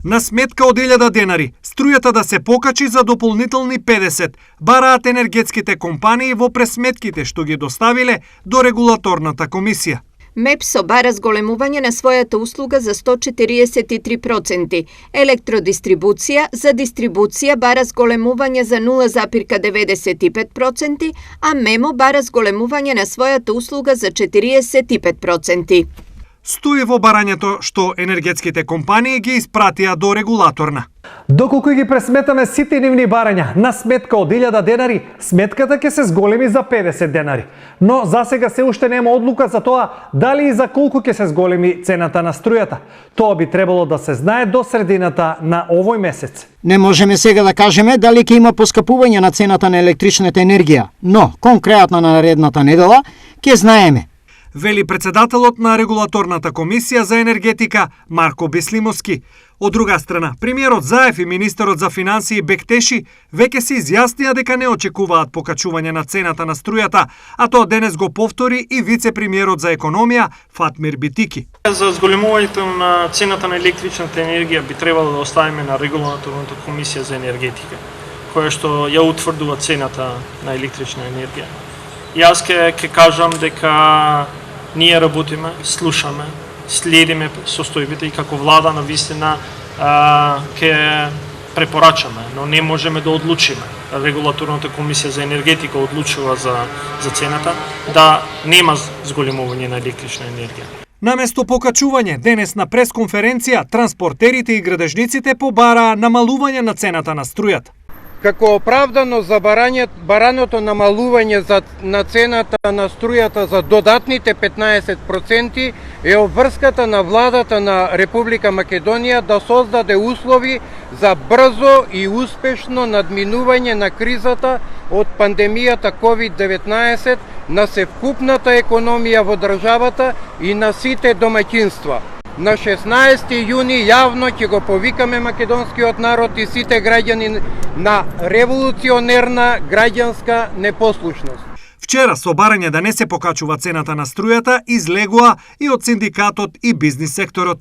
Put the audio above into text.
На сметка од 1000 денари, струјата да се покачи за дополнителни 50, бараат енергетските компании во пресметките што ги доставиле до регулаторната комисија. МЕП собара зголемување на својата услуга за 143%, електродистрибуција за дистрибуција бара зголемување за 0,95%, а МЕМО бара зголемување на својата услуга за 45%. Стои во барањето што енергетските компании ги испратија до регулаторна. Доколку ги пресметаме сите нивни барања на сметка од 1000 денари, сметката ќе се зголеми за 50 денари. Но засега се уште нема одлука за тоа дали и за колку ќе се зголеми цената на струјата. Тоа би требало да се знае до средината на овој месец. Не можеме сега да кажеме дали ќе има поскапување на цената на електричната енергија, но конкретно на наредната недела ќе знаеме. Вели председателот на регулаторната комисија за енергетика Марко Беслимовски. Од друга страна, премиерот Заев и министерот за финансии Бектеши веќе се изјаснија дека не очекуваат покачување на цената на струјата, а тоа денес го повтори и вице-премиерот за економија Фатмир Битики. За зголемувањето на цената на електричната енергија би требало да оставиме на регулаторната комисија за енергетика, која што ја утврдува цената на електрична енергија. Јас ќе кажам дека ние работиме, слушаме, следиме состојбите и како влада на вистина ќе препорачаме, но не можеме да одлучиме. Регулаторната комисија за енергетика одлучува за цената да нема зголемување на електрична енергија. Наместо покачување, денес на пресконференција транспортерите и градежниците побараа намалување на цената на струјата. Како оправдано за бараното намалување на цената на струјата за додатните 15% е обврската на владата на Република Македонија да создаде услови за брзо и успешно надминување на кризата од пандемијата COVID-19 на севкупната економија во државата и на сите домаќинства. На 16 јуни јавно ќе го повикаме македонскиот народ и сите граѓани на револуционерна граѓанска непослушност. Вчера со барање да не се покачува цената на струјата излегува и од синдикатот и бизнис секторот.